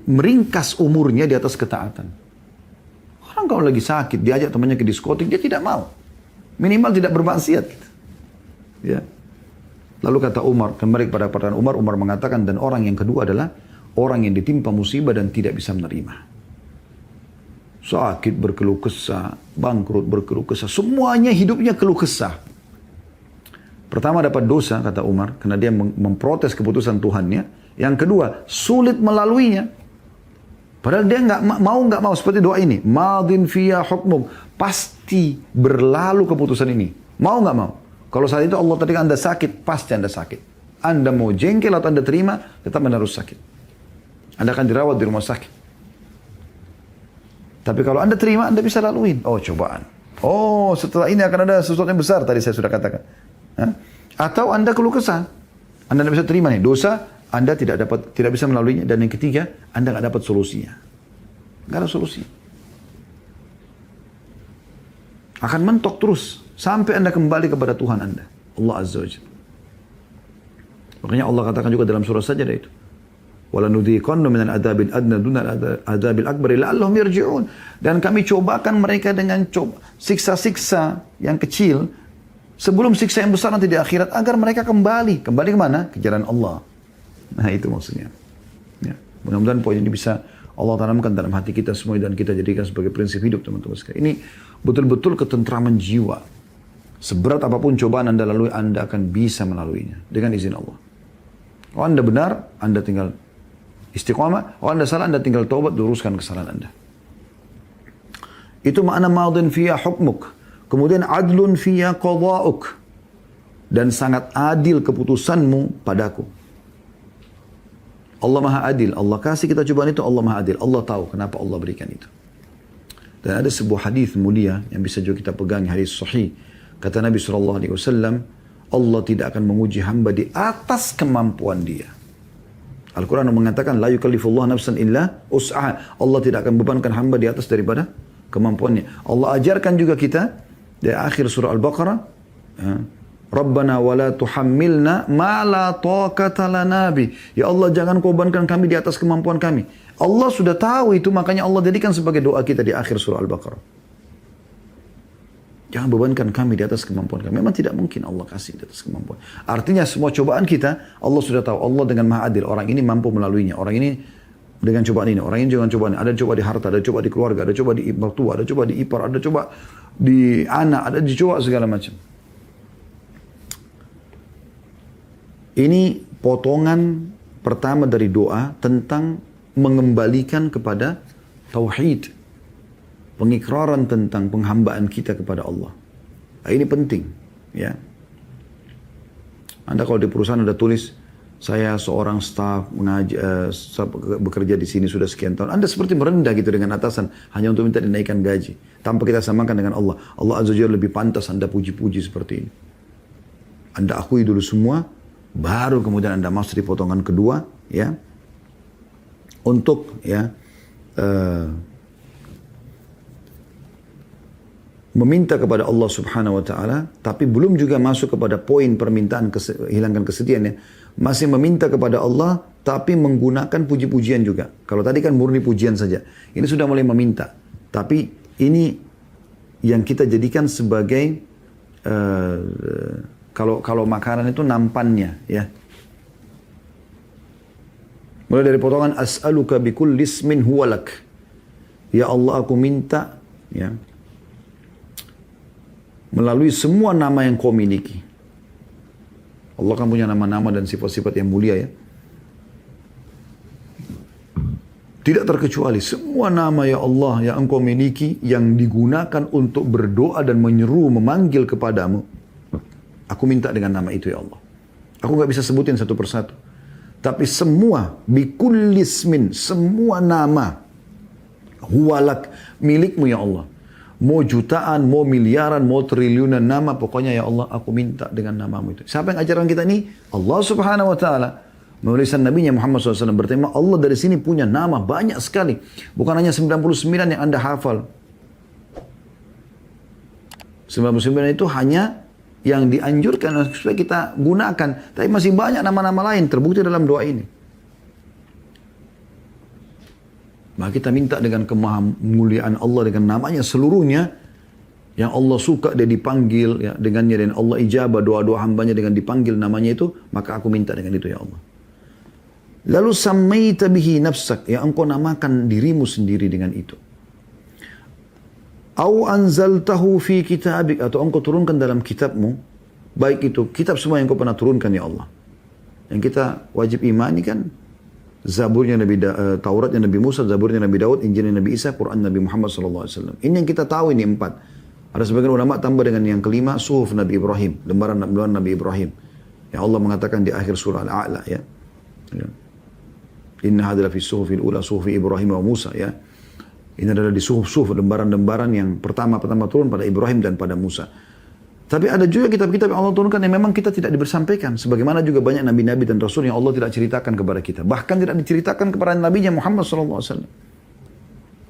meringkas umurnya di atas ketaatan. Orang kalau lagi sakit, diajak temannya ke diskotik, dia tidak mau. Minimal tidak bermaksiat. Ya. Lalu kata Umar, kembali kepada perkataan Umar, Umar mengatakan, dan orang yang kedua adalah orang yang ditimpa musibah dan tidak bisa menerima. Sakit berkeluh kesah, bangkrut berkeluh kesah, semuanya hidupnya keluh kesah. Pertama dapat dosa, kata Umar, karena dia memprotes keputusan Tuhannya. Yang kedua, sulit melaluinya. Padahal dia nggak mau seperti doa ini. Madin fiyya hukmuk. Pasti berlalu keputusan ini. Mau nggak mau? Kalau saat itu Allah tadi Anda sakit, pasti Anda sakit. Anda mau jengkel atau Anda terima, tetap Anda harus sakit. Anda akan dirawat di rumah sakit. Tapi kalau Anda terima, Anda bisa laluin. Oh, cobaan. Oh, setelah ini akan ada sesuatu yang besar, tadi saya sudah katakan. Hah? Atau Anda keluh kesah. Anda tidak bisa terima nih, dosa, Anda tidak bisa melaluinya. Dan yang ketiga, Anda nggak dapat solusinya. Nggak ada solusi. Akan mentok terus sampai Anda kembali kepada Tuhan Anda, Allah Azza wa Jalla. Makanya Allah katakan juga dalam surah Sajdah itu, wala nudhiqanna minal adzabil adna dunal adzabil akbar la'allahum yarji'un. Dan kami cobakan mereka dengan siksa-siksa yang kecil sebelum siksa yang besar nanti di akhirat agar mereka kembali kemana? Ke jalan Allah. Nah, itu maksudnya. Ya. Mudah-mudahan poin ini bisa Allah tanamkan dalam hati kita semua dan kita jadikan sebagai prinsip hidup, teman-teman sekalian. Ini betul-betul ketentraman jiwa. Seberat apapun cobaan Anda lalui, Anda akan bisa melaluinya dengan izin Allah. Kalau Anda benar, Anda tinggal istiqamah. Kalau Anda salah, Anda tinggal taubat, luruskan kesalahan Anda. Itu makna madin fiyya hukmuk. Kemudian adlun fiyya qada'uk. Dan sangat adil keputusanmu padaku. Allah Maha Adil. Allah kasih kita cobaan itu, Allah Maha Adil. Allah tahu kenapa Allah berikan itu. Dan ada sebuah hadis mulia yang bisa juga kita pegang, hadis sahih. Kata Nabi SAW, Allah tidak akan menguji hamba di atas kemampuan dia. Al-Quran mengatakan, la yukallifullah nafsan illa us'aha. Allah tidak akan bebankan hamba di atas daripada kemampuannya. Allah ajarkan juga kita, di akhir surah Al-Baqarah, Rabbana wa la tuhammilna ma la taqata lana bi. Ya Allah, jangan korbankan kami di atas kemampuan kami. Allah sudah tahu itu, makanya Allah jadikan sebagai doa kita di akhir surah Al-Baqarah. Jangan bebankan kami di atas kemampuan kami. Memang tidak mungkin Allah kasih di atas kemampuan. Artinya semua cobaan kita, Allah sudah tahu. Allah dengan Maha Adil. Orang ini mampu melaluinya. Orang ini dengan cobaan ini. Orang ini dengan cobaan ini. Ada coba di harta, ada coba di keluarga, ada coba di mertua, ada coba di ipar, ada coba di anak, ada dicoba segala macam. Ini potongan pertama dari doa tentang mengembalikan kepada tauhid. Pengikraran tentang penghambaan kita kepada Allah. Nah, ini penting. Ya. Anda kalau di perusahaan ada tulis, saya seorang staf bekerja di sini sudah sekian tahun. Anda seperti merendah gitu dengan atasan hanya untuk minta dinaikkan gaji. Tanpa kita samakan dengan Allah. Allah Azza wa Jalla lebih pantas Anda puji-puji seperti ini. Anda akui dulu semua, baru kemudian Anda masuk di potongan kedua, ya, untuk ya meminta kepada Allah Subhanahu wa taala, tapi belum juga masuk kepada poin permintaan hilangkan kesedihan ya. Masih meminta kepada Allah tapi menggunakan puji-pujian juga. Kalau tadi kan murni pujian saja. Ini sudah mulai meminta. Tapi ini yang kita jadikan sebagai kalau makanan itu nampannya ya. Mulai dari potongan as'aluka bikulli ismin huwalak. Ya Allah, aku minta ya melalui semua nama yang kau miliki. Allah kan punya nama-nama dan sifat-sifat yang mulia ya. Tidak terkecuali semua nama ya Allah yang engkau miliki yang digunakan untuk berdoa dan menyeru, memanggil kepadamu. Aku minta dengan nama itu ya Allah. Aku gak bisa sebutin satu persatu. Tapi semua, bikulli ismin, semua nama. Huwalak, milikmu ya Allah. Mau jutaan, mau miliaran, mau triliunan nama, pokoknya ya Allah aku minta dengan namamu itu. Siapa yang ajarkan kita ini? Allah Subhanahu wa ta'ala. Melalui Nabi Muhammad SAW bertema, Allah dari sini punya nama banyak sekali. Bukan hanya 99 yang Anda hafal. 99 itu hanya yang dianjurkan supaya kita gunakan. Tapi masih banyak nama-nama lain terbukti dalam doa ini. Maka kita minta dengan kemahamuliaan Allah dengan namanya seluruhnya yang Allah suka dia dipanggil ya, dengannya dan Allah ijabah doa-doa hambanya dengan dipanggil namanya itu, maka aku minta dengan itu ya Allah. Lalu sammaita bihi nafsak, yang engkau namakan dirimu sendiri dengan itu. Au anzaltahu fi kitabik, atau engkau turunkan dalam kitabmu, baik itu kitab semua yang engkau pernah turunkan ya Allah. Yang kita wajib imani kan Zaburnya Tauratnya Nabi Musa, Zaburnya Nabi Daud, Injilnya Nabi Isa, Quran Nabi Muhammad SAW. Ini yang kita tahu, ini 4. Ada sebagian ulama tambah dengan yang kelima, suhuf Nabi Ibrahim, lembaran Nabi Ibrahim. Yang Allah mengatakan di akhir surah Al-A'la ya. Inna hadala fi suhufil ula suhufi Ibrahim wa Musa ya. Ini adalah di suhuf-suhuf, lembaran-lembaran yang pertama-tama turun pada Ibrahim dan pada Musa. Tapi ada juga kitab-kitab yang Allah turunkan yang memang kita tidak dibersampaikan. Sebagaimana juga banyak nabi-nabi dan rasul yang Allah tidak ceritakan kepada kita. Bahkan tidak diceritakan kepada nabinya Muhammad SAW.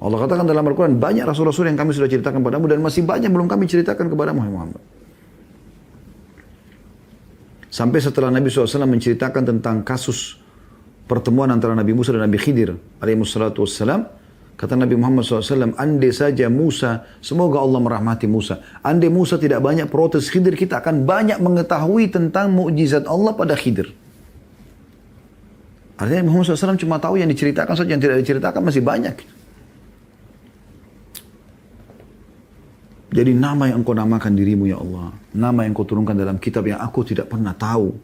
Allah katakan dalam Al-Quran, banyak rasul-rasul yang kami sudah ceritakan kepadamu dan masih banyak belum kami ceritakan kepada Muhammad. Sampai setelah Nabi SAW menceritakan tentang kasus pertemuan antara Nabi Musa dan Nabi Khidir alaihissalatu wassalam, kata Nabi Muhammad SAW, andai saja Musa, semoga Allah merahmati Musa. Andai Musa tidak banyak protes Khidir, kita akan banyak mengetahui tentang mukjizat Allah pada Khidir. Artinya Muhammad SAW cuma tahu yang diceritakan saja, yang tidak diceritakan masih banyak. Jadi nama yang engkau namakan dirimu ya Allah. Nama yang engkau turunkan dalam kitab yang aku tidak pernah tahu.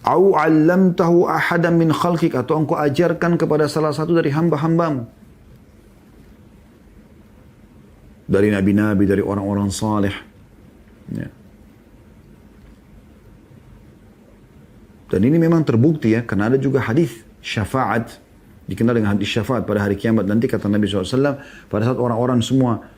Au 'allamtahu ahadan min khalqik, atau engkau ajarkan kepada salah satu dari hamba-hambamu. Dari nabi-nabi, dari orang-orang saleh. Ya. Dan ini memang terbukti ya, karena ada juga hadis syafaat, dikenal dengan hadis syafaat pada hari kiamat nanti, kata Nabi SAW, pada saat orang-orang semua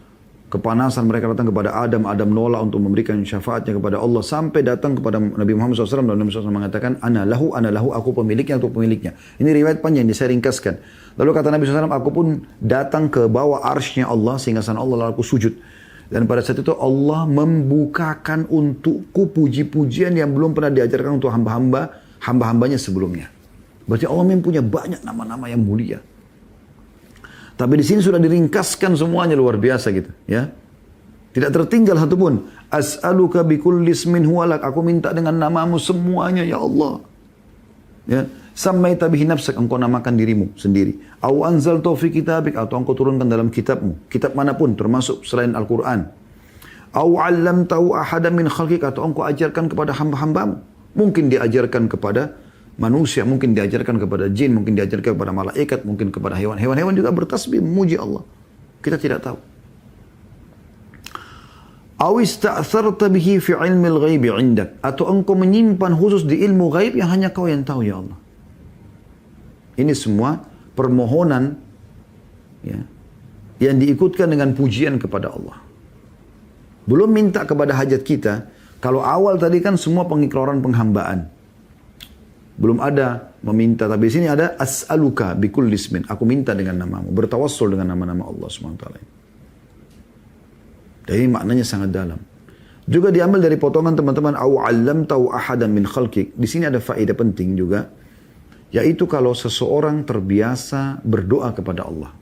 kepanasan, mereka datang kepada Adam, Adam nolak untuk memberikan syafaatnya kepada Allah, sampai datang kepada Nabi Muhammad SAW, dan Nabi SAW mengatakan, ana lahu, aku pemiliknya, untuk pemiliknya. Ini riwayat panjang, saya ringkaskan. Lalu kata Nabi SAW, aku pun datang ke bawah arsy-Nya Allah, singgasana Allah, lalu aku sujud. Dan pada saat itu Allah membukakan untukku puji-pujian yang belum pernah diajarkan untuk hamba-hambanya sebelumnya. Berarti Allah mempunyai banyak nama-nama yang mulia. Tapi di sini sudah diringkaskan semuanya luar biasa gitu, ya. Tidak tertinggal satu pun. As'aluka bikulli ismin huwalak, aku minta dengan namamu semuanya ya Allah. Ya, sammaita bihi nafsak, engkau namakan dirimu sendiri. Au anzaltahu fi kitabik, atau engkau turunkan dalam kitabmu, kitab manapun termasuk selain Al-Qur'an. Au 'allamtahu ahadan min khalqik, atau engkau ajarkan kepada hamba-hambamu. Mungkin diajarkan kepada manusia, mungkin diajarkan kepada jin, mungkin diajarkan kepada malaikat, mungkin kepada hewan. Hewan-hewan juga bertasbih memuji Allah. Kita tidak tahu. Aw ista'tharta bihi fi 'ilmil ghaibi 'indak, atau engkau menyimpan khusus di ilmu ghaib yang hanya kau yang tahu ya Allah. Ini semua permohonan ya, yang diikutkan dengan pujian kepada Allah. Belum minta kepada hajat kita. Kalau awal tadi kan semua pengikraran penghambaan. Belum ada meminta, tapi di sini ada as'aluka bikulli ismin, aku minta dengan namamu, bertawassul dengan nama-nama Allah SWT. Dan ini maknanya sangat dalam. Juga diambil dari potongan teman-teman, au 'allamtahu ahadan min khalqik. Di sini ada faedah penting juga, yaitu kalau seseorang terbiasa berdoa kepada Allah,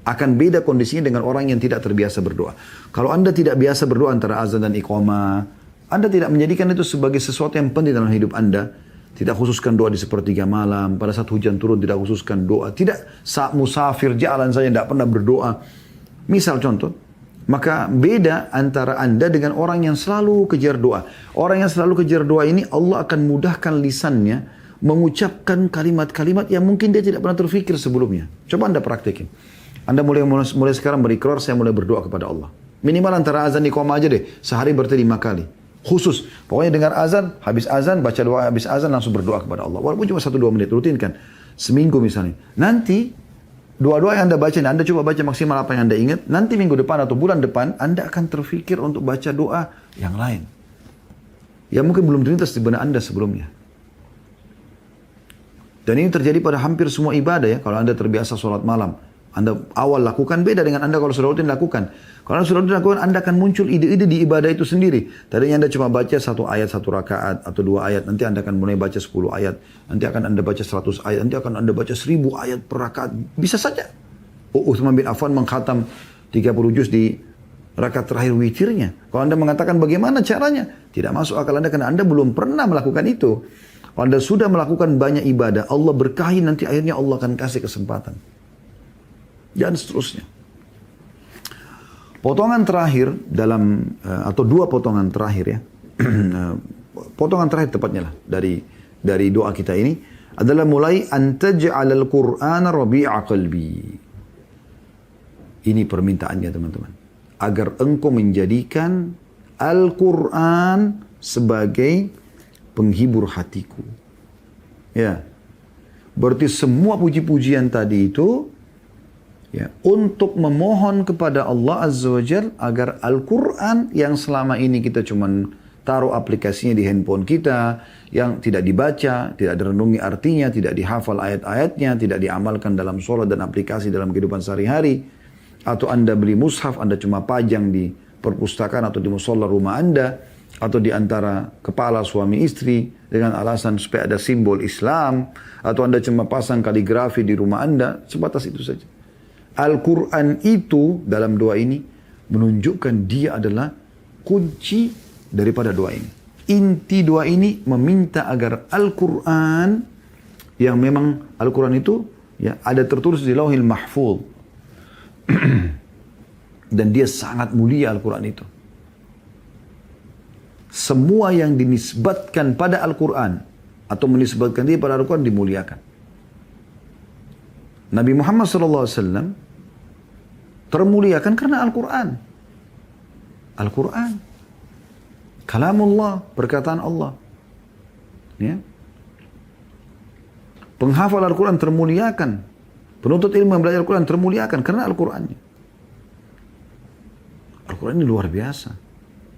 akan beda kondisinya dengan orang yang tidak terbiasa berdoa. Kalau Anda tidak biasa berdoa antara azan dan iqamah, Anda tidak menjadikan itu sebagai sesuatu yang penting dalam hidup Anda, tidak khususkan doa di sepertiga malam, pada saat hujan turun tidak khususkan doa, tidak saat musafir jalan saja tidak pernah berdoa. Misal contoh, maka beda antara Anda dengan orang yang selalu kejar doa. Orang yang selalu kejar doa ini Allah akan mudahkan lisannya mengucapkan kalimat-kalimat yang mungkin dia tidak pernah terfikir sebelumnya. Coba Anda praktekin. Anda mulai sekarang berikrar, saya mulai berdoa kepada Allah. Minimal antara azan iqamah aja deh, sehari berarti 5 kali. Khusus, pokoknya dengar azan, habis azan, baca doa, habis azan langsung berdoa kepada Allah. Walaupun cuma 1-2 menit, rutinkan. Seminggu misalnya. Nanti doa-doa yang Anda baca, Anda coba baca maksimal apa yang Anda ingat. Nanti minggu depan atau bulan depan, Anda akan terfikir untuk baca doa yang lain. Yang mungkin belum terlintas di benak Anda sebelumnya. Dan ini terjadi pada hampir semua ibadah ya. Kalau Anda terbiasa sholat malam, Anda awal lakukan beda dengan Anda kalau sudah rutin lakukan. Kalau Anda sudah rutin lakukan, Anda akan muncul ide-ide di ibadah itu sendiri. Tadinya Anda cuma baca 1 ayat 1 rakaat atau 2 ayat. Nanti Anda akan mulai baca 10 ayat. Nanti akan Anda baca 100 ayat. Nanti akan Anda baca 1000 ayat per rakaat. Bisa saja. Uthman bin Affan mengkhatam 30 juz di rakaat terakhir witirnya. Kalau Anda mengatakan bagaimana caranya? Tidak masuk akal Anda karena Anda belum pernah melakukan itu. Kalau Anda sudah melakukan banyak ibadah, Allah berkahi, nanti akhirnya Allah akan kasih kesempatan. Dan seterusnya. Potongan terakhir dalam, atau 2 potongan terakhir ya. Potongan terakhir tepatnya lah dari doa kita ini adalah mulai antaj'alal Qur'ana rabi'a qalbi. Ini permintaannya teman-teman. Agar engkau menjadikan Al-Quran sebagai penghibur hatiku. Ya. Berarti semua puji-pujian tadi itu ya, untuk memohon kepada Allah Azza wa Jal agar Al-Quran yang selama ini kita cuman taruh aplikasinya di handphone kita, yang tidak dibaca, tidak direnungi artinya, tidak dihafal ayat-ayatnya, tidak diamalkan dalam sholat dan aplikasi dalam kehidupan sehari-hari, atau Anda beli mushaf, Anda cuma pajang di perpustakaan atau di musola rumah Anda, atau di antara kepala suami istri dengan alasan supaya ada simbol Islam, atau Anda cuma pasang kaligrafi di rumah Anda, sebatas itu saja. Al-Quran itu dalam doa ini menunjukkan dia adalah kunci daripada doa ini. Inti doa ini meminta agar Al-Quran, yang memang Al-Quran itu ya ada tertulis di Lauhil Mahfuz, dan dia sangat mulia Al-Quran itu. Semua yang dinisbatkan pada Al-Quran atau menisbatkan dia pada Al-Quran dimuliakan. Nabi Muhammad SAW termuliakan karena Al-Quran. Al-Quran, kalamullah, perkataan Allah. Ya. Penghafal Al-Quran termuliakan. Penuntut ilmu yang belajar Al-Quran termuliakan karena Al-Qurannya. Al-Quran ini luar biasa.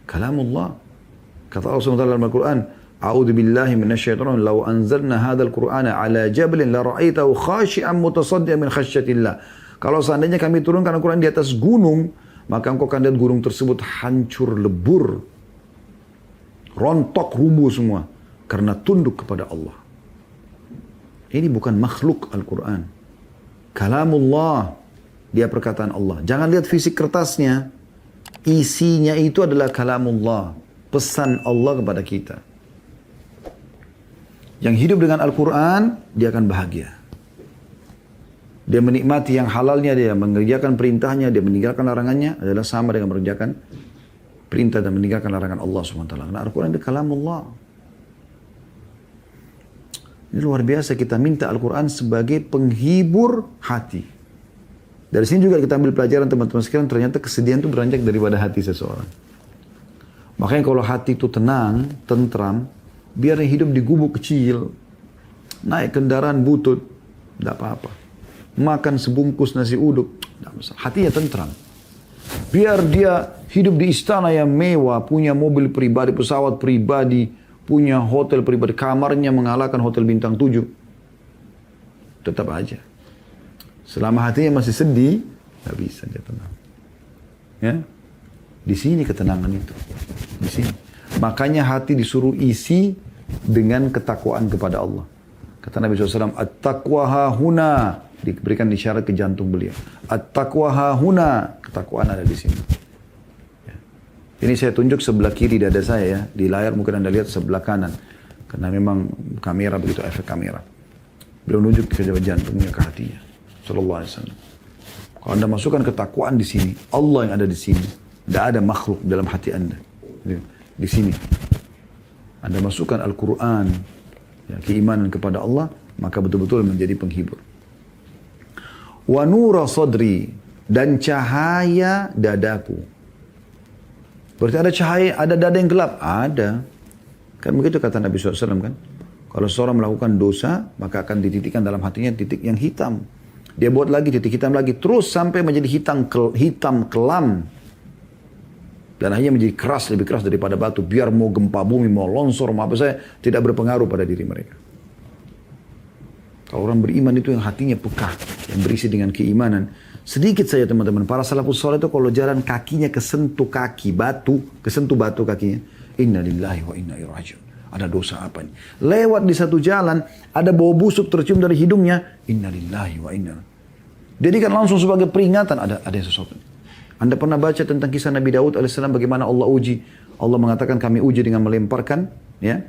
Kalamullah. Kata Allah SWT dalam Al-Quran, A'udhu billahi minasyaitonir rajim, law anzalna hadzal Qur'ana ala jabalin la ra'aitahu khashi'an mutasaddian min khasyatillah. Kalau seandainya kami turunkan Al-Quran di atas gunung, maka engkau akan lihat gunung tersebut hancur lebur, rontok rubuh semua karena tunduk kepada Allah. Ini bukan makhluk Al-Quran. Kalamullah, dia perkataan Allah. Jangan lihat fisik kertasnya, isinya itu adalah kalamullah, pesan Allah kepada kita. Yang hidup dengan Al-Quran, dia akan bahagia. Dia menikmati yang halalnya, dia mengerjakan perintahnya, dia meninggalkan larangannya, adalah sama dengan mengerjakan perintah dan meninggalkan larangan Allah SWT. Karena Al-Quran itu kalamullah. Ini luar biasa, kita minta Al-Quran sebagai penghibur hati. Dari sini juga kita ambil pelajaran teman-teman sekalian, ternyata kesedihan itu beranjak daripada hati seseorang. Makanya kalau hati itu tenang, tentram, biar hidup di gubuk kecil, naik kendaraan butut, tidak apa-apa. Makan sebungkus nasi uduk, tidak masalah. Hatinya tentram. Biar dia hidup di istana yang mewah, punya mobil pribadi, pesawat pribadi, punya hotel pribadi, kamarnya mengalahkan hotel bintang 7. Tetap aja. Selama hatinya masih sedih, tidak bisa dia tenang. Ya? Di sini ketenangan itu. Di sini. Makanya hati disuruh isi dengan ketakwaan kepada Allah. Kata Nabi SAW, at-taqwa hahuna. Diberikan isyarat ke jantung beliau. At-taqwa hahuna. Ketakwaan ada di sini. Ya. Ini saya tunjuk sebelah kiri dada saya ya. Di layar mungkin Anda lihat sebelah kanan. Karena memang kamera begitu, efek kamera. Beliau nunjuk ke jantungnya, ke hatinya. Sallallahu alaihi wasallam. Kalau Anda masukkan ketakwaan di sini, Allah yang ada di sini. Tidak ada makhluk dalam hati Anda. Di sini. Anda masukkan Al-Quran, ya, keimanan kepada Allah, maka betul-betul menjadi penghibur. Wa nura sadri, dan cahaya dadaku. Berarti ada cahaya, ada dada yang gelap? Ada. Kan begitu kata Nabi SAW kan. Kalau seorang melakukan dosa, maka akan dititikkan dalam hatinya titik yang hitam. Dia buat lagi titik hitam lagi, terus sampai menjadi hitam kelam. Dan akhirnya menjadi keras, lebih keras daripada batu. Biar mau gempa bumi, mau longsor, mau apa saja, tidak berpengaruh pada diri mereka. Kalau orang beriman itu yang hatinya peka, yang berisi dengan keimanan. Sedikit saja teman-teman, para salafus saleh itu kalau jalan kakinya kesentuh kaki batu, kesentuh batu kakinya. Inna lillahi wa inna ilaihi raji'un. Ada dosa apa nih? Lewat di satu jalan, ada bau busuk tercium dari hidungnya. Inna lillahi wa inna. Jadi kan langsung sebagai peringatan, ada sesuatu. Anda pernah baca tentang kisah Nabi Daud alaihissalam bagaimana Allah uji. Allah mengatakan kami uji dengan melemparkan ya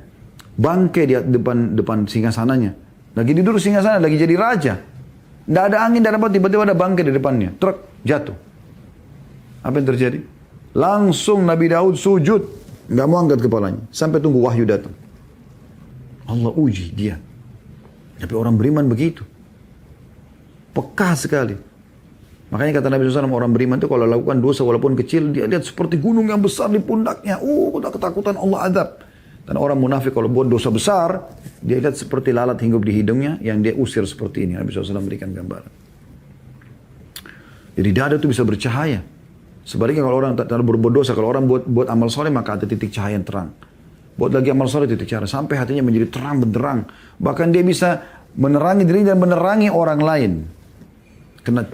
bangkai di depan singgasananya. Lagi duduk singgasana, lagi jadi raja. Tidak ada angin, tidak ada apa, tiba-tiba ada bangkai di depannya. Truk, jatuh. Apa yang terjadi? Langsung Nabi Daud sujud. Nggak mau angkat kepalanya. Sampai tunggu wahyu datang. Allah uji dia. Tapi orang beriman begitu. Peka sekali. Makanya kata Nabi SAW, orang beriman itu kalau lakukan dosa walaupun kecil, dia lihat seperti gunung yang besar di pundaknya. Ketakutan Allah azab. Dan orang munafik kalau buat dosa besar, dia lihat seperti lalat hinggup di hidungnya yang dia usir seperti ini. Nabi SAW berikan gambaran. Jadi dada itu bisa bercahaya. Sebaliknya kalau orang tak berbuat dosa, kalau orang buat amal soleh maka ada titik cahaya yang terang. Buat lagi amal soleh titik cahaya sampai hatinya menjadi terang benderang. Bahkan dia bisa menerangi diri dan menerangi orang lain. Karena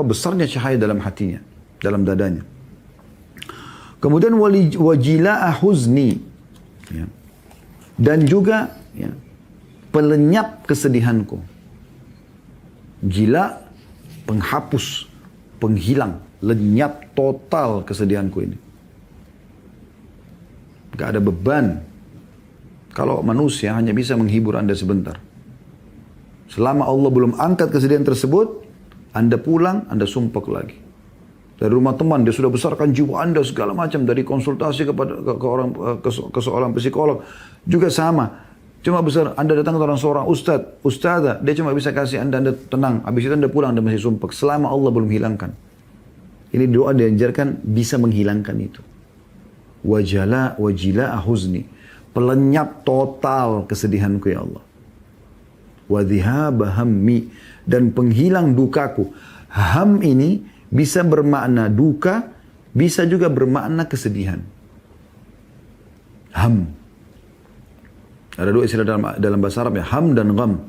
besarnya cahaya dalam hatinya, dalam dadanya. Kemudian wajila'ah huzni, ya. Dan juga ya, pelenyap kesedihanku. Jila, penghapus, penghilang, lenyap total kesedihanku ini. Gak ada beban. Kalau manusia hanya bisa menghibur Anda sebentar. Selama Allah belum angkat kesedihan tersebut, Anda pulang, Anda sumpek lagi. Dari rumah teman, dia sudah besarkan jiwa Anda segala macam. Dari konsultasi ke seorang psikolog. Juga sama. Cuma besar, Anda datang ke seorang ustadzah. Dia cuma bisa kasih Anda tenang. Habis itu Anda pulang, Anda masih sumpek. Selama Allah belum hilangkan. Ini doa diajarkan bisa menghilangkan itu. Wajila huzni. Pelenyap total kesedihanku ya Allah. Wadhihaba hammi. Dan penghilang dukaku. Ham ini bisa bermakna duka, bisa juga bermakna kesedihan. Ham. Ada dua istilah dalam bahasa Arab ya, ham dan gham.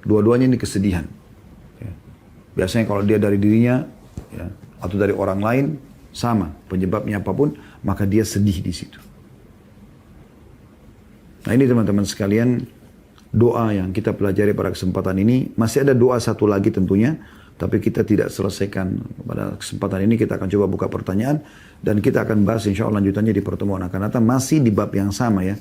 Dua-duanya ini kesedihan. Ya. Biasanya kalau dia dari dirinya ya, atau dari orang lain, sama. Penyebabnya apapun, maka dia sedih di situ. Nah ini teman-teman sekalian, doa yang kita pelajari pada kesempatan ini. Masih ada doa satu lagi tentunya. Tapi kita tidak selesaikan pada kesempatan ini. Kita akan coba buka pertanyaan. Dan kita akan bahas insya Allah lanjutannya di pertemuan akan datang. Masih di bab yang sama ya.